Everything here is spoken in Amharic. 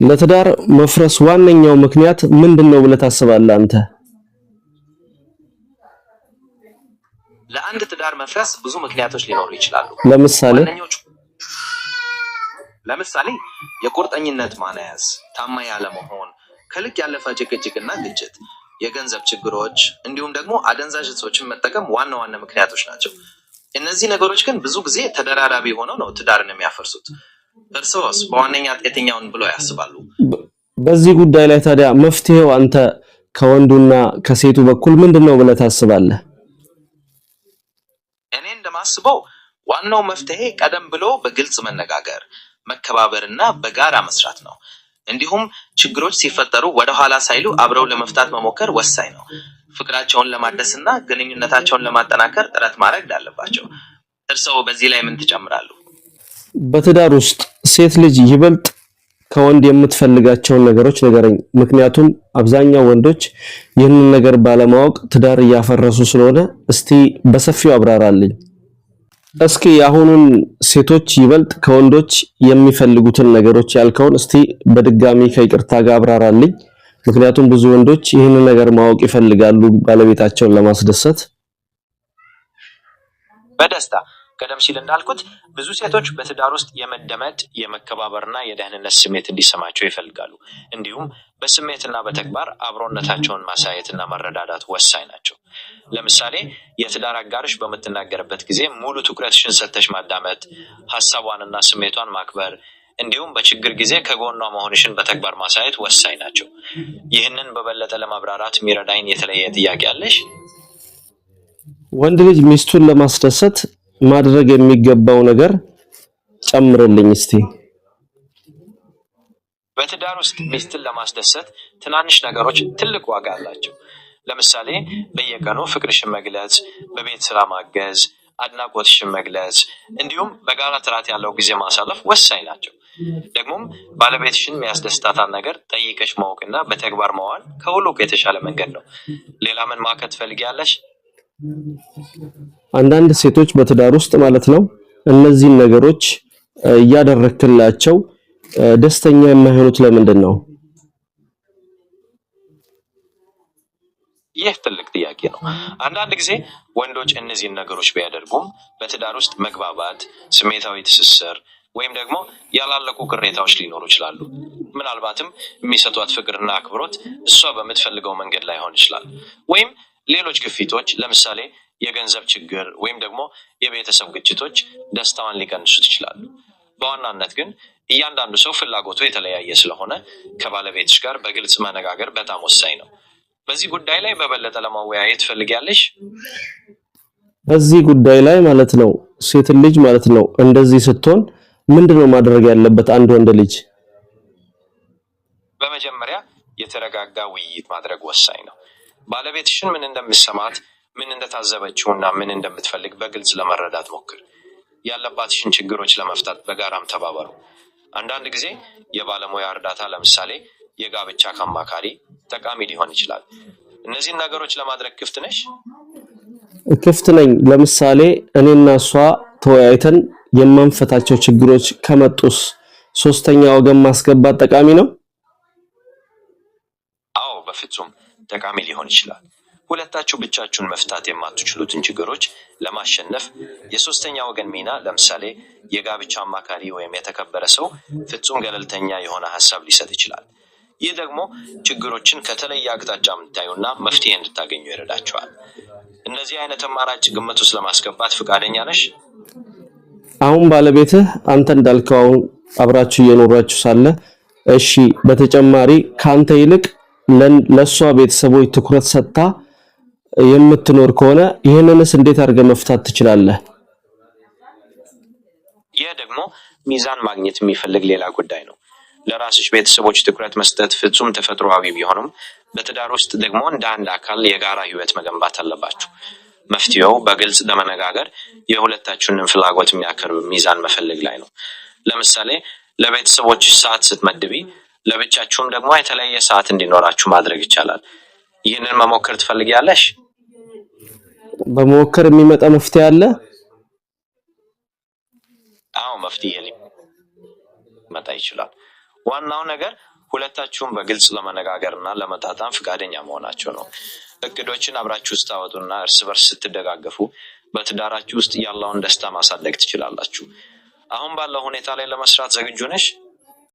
ለትዳር መፍረስ ዋነኛው ምክንያት ምንድነው ብለህ ታስባለህ አንተ? ለአንድ ትዳር መፍረስ ብዙ ምክንያቶች ሊኖሩ ይችላሉ። ለምሳሌ የቁርጠኝነት ማነስ፣ ታማኝ አለመሆን፣ ከልክ ያለፈ ጭቅጭቅና ግጭት፣ የገንዘብ ችግሮች እንዲሁም ደግሞ አደንዛዥ እጾችን መጠቀም ዋና ዋና ምክንያቶች ናቸው። እነዚህ ነገሮች ግን ብዙ ጊዜ ተደራራቢ ሆነው ነው ትዳርን የሚያፈርሱት። እርሶስ በዋነኛነት የትኛውን ብለው ያስባሉ? በዚህ ጉዳይ ላይ ታዲያ መፍትሄው አንተ ከወንዱና ከሴቱ በኩል ምንድነው ብለህ ታስባለህ? እኔ እንደማስበው ዋናው መፍትሄ ቀደም ብሎ በግልጽ መነጋገር፣ መከባበርና በጋራ መስራት ነው። እንዲሁም ችግሮች ሲፈጠሩ ወደ ኋላ ሳይሉ አብረው ለመፍታት መሞከር ወሳኝ ነው። ፍቅራቸውን ለማደስና ግንኙነታቸውን ለማጠናከር ጥረት ማድረግ አለባቸው። እርስዎ በዚህ ላይ ምን ትጨምራሉ? በትዳር ውስጥ ሴት ልጅ ይበልጥ ከወንድ የምትፈልጋቸውን ነገሮች ንገረኝ። ምክንያቱም አብዛኛው ወንዶች ይህንን ነገር ባለማወቅ ትዳር እያፈረሱ ስለሆነ እስቲ በሰፊው አብራራልኝ። እስኪ የአሁኑን ሴቶች ይበልጥ ከወንዶች የሚፈልጉትን ነገሮች ያልከውን እስቲ በድጋሚ ከይቅርታ ጋር አብራራልኝ። ምክንያቱም ብዙ ወንዶች ይህንን ነገር ማወቅ ይፈልጋሉ ባለቤታቸውን ለማስደሰት። በደስታ ቀደም ሲል እንዳልኩት ብዙ ሴቶች በትዳር ውስጥ የመደመጥ የመከባበርና የደህንነት ስሜት እንዲሰማቸው ይፈልጋሉ። እንዲሁም በስሜትና በተግባር አብሮነታቸውን ማሳየትና መረዳዳት ወሳኝ ናቸው። ለምሳሌ የትዳር አጋርሽ በምትናገርበት ጊዜ ሙሉ ትኩረትሽን ሰጥተሽ ማዳመጥ፣ ሐሳቧንና ስሜቷን ማክበር እንዲሁም በችግር ጊዜ ከጎኗ መሆንሽን በተግባር ማሳየት ወሳኝ ናቸው። ይህንን በበለጠ ለማብራራት የሚረዳኝ የተለየ ጥያቄ አለሽ? ወንድ ልጅ ሚስቱን ለማስደሰት ማድረግ የሚገባው ነገር ጨምርልኝ እስቲ። በትዳር ውስጥ ሚስትን ለማስደሰት ትናንሽ ነገሮች ትልቅ ዋጋ አላቸው። ለምሳሌ በየቀኑ ፍቅርሽን መግለጽ፣ በቤት ስራ ማገዝ፣ አድናቆትሽን መግለጽ እንዲሁም በጋራ ጥራት ያለው ጊዜ ማሳለፍ ወሳኝ ናቸው። ደግሞም ባለቤትሽን የሚያስደስታታን ነገር ጠይቀሽ ማወቅና በተግባር መዋል ከሁሉ የተሻለ መንገድ ነው። ሌላ ምን ማከት ትፈልጊያለሽ? አንዳንድ ሴቶች በትዳር ውስጥ ማለት ነው እነዚህን ነገሮች እያደረክላቸው ደስተኛ የማይሆኑት ለምንድን ነው? ይህ ትልቅ ጥያቄ ነው። አንዳንድ ጊዜ ወንዶች እነዚህን ነገሮች ቢያደርጉም በትዳር ውስጥ መግባባት፣ ስሜታዊ ትስስር ወይም ደግሞ ያላለቁ ቅሬታዎች ሊኖሩ ይችላሉ። ምናልባትም የሚሰጧት ፍቅርና አክብሮት እሷ በምትፈልገው መንገድ ላይሆን ይችላል። ወይም ሌሎች ግፊቶች ለምሳሌ የገንዘብ ችግር ወይም ደግሞ የቤተሰብ ግጭቶች ደስታዋን ሊቀንሱት ይችላሉ። በዋናነት ግን እያንዳንዱ ሰው ፍላጎቱ የተለያየ ስለሆነ ከባለቤትሽ ጋር በግልጽ መነጋገር በጣም ወሳኝ ነው። በዚህ ጉዳይ ላይ በበለጠ ለማወያየት ትፈልጊያለሽ? በዚህ ጉዳይ ላይ ማለት ነው ሴት ልጅ ማለት ነው እንደዚህ ስትሆን ምንድነው ማድረግ ያለበት አንድ ወንድ ልጅ? በመጀመሪያ የተረጋጋ ውይይት ማድረግ ወሳኝ ነው። ባለቤትሽን ምን እንደምትሰማት፣ ምን እንደታዘበችውና ምን እንደምትፈልግ በግልጽ ለመረዳት ሞክር። ያለባትሽን ችግሮች ለመፍታት በጋራም ተባበሩ። አንዳንድ ጊዜ የባለሙያ እርዳታ ለምሳሌ የጋብቻ አማካሪ ጠቃሚ ሊሆን ይችላል። እነዚህን ነገሮች ለማድረግ ክፍት ነሽ? ክፍት ነኝ። ለምሳሌ እኔና እሷ ተወያይተን የማንፈታቸው ችግሮች ከመጡስ ሶስተኛ ወገን ማስገባት ጠቃሚ ነው? አዎ፣ በፍጹም ጠቃሚ ሊሆን ይችላል። ሁለታችሁ ብቻችሁን መፍታት የማትችሉትን ችግሮች ለማሸነፍ የሶስተኛ ወገን ሚና ለምሳሌ የጋብቻ አማካሪ ወይም የተከበረ ሰው ፍጹም ገለልተኛ የሆነ ሐሳብ ሊሰጥ ይችላል። ይህ ደግሞ ችግሮችን ከተለየ አቅጣጫ እንድታዩና መፍትሄ እንድታገኙ ይረዳችኋል። እነዚህ አይነት አማራጭ ግምት ውስጥ ለማስገባት ፈቃደኛ ነሽ? አሁን ባለቤትህ አንተ እንዳልከው አሁን አብራችሁ እየኖራችሁ ሳለ እሺ፣ በተጨማሪ ካንተ ይልቅ ለሷ ቤተሰቦች ትኩረት ሰጥታ የምትኖር ከሆነ ይሄንንስ እንዴት አድርገህ መፍታት ትችላለህ? ይህ ደግሞ ሚዛን ማግኘት የሚፈልግ ሌላ ጉዳይ ነው። ለራስሽ ቤተሰቦች ትኩረት መስጠት ፍጹም ተፈጥሯዊ ቢሆንም በትዳር ውስጥ ደግሞ እንደ አንድ አካል የጋራ ህይወት መገንባት አለባችሁ። መፍትሄው በግልጽ ለመነጋገር የሁለታችሁንም ፍላጎት የሚያከብር ሚዛን መፈለግ ላይ ነው። ለምሳሌ ለቤተሰቦች ሰዓት ስትመድቢ ለብቻችሁም ደግሞ የተለየ ሰዓት እንዲኖራችሁ ማድረግ ይቻላል። ይህንን መሞከር ትፈልጊያለሽ? በመሞከር የሚመጣ መፍትሄ አለ? አዎ፣ መፍትሄ ሊመጣ ይችላል። ዋናው ነገር ሁለታችሁም በግልጽ ለመነጋገርና ለመጣጣም ፍቃደኛ መሆናችሁ ነው። እቅዶችን አብራችሁ ስታወጡና እርስ በርስ ስትደጋገፉ በትዳራችሁ ውስጥ ያለውን ደስታ ማሳደግ ትችላላችሁ። አሁን ባለው ሁኔታ ላይ ለመስራት ዝግጁ ነሽ?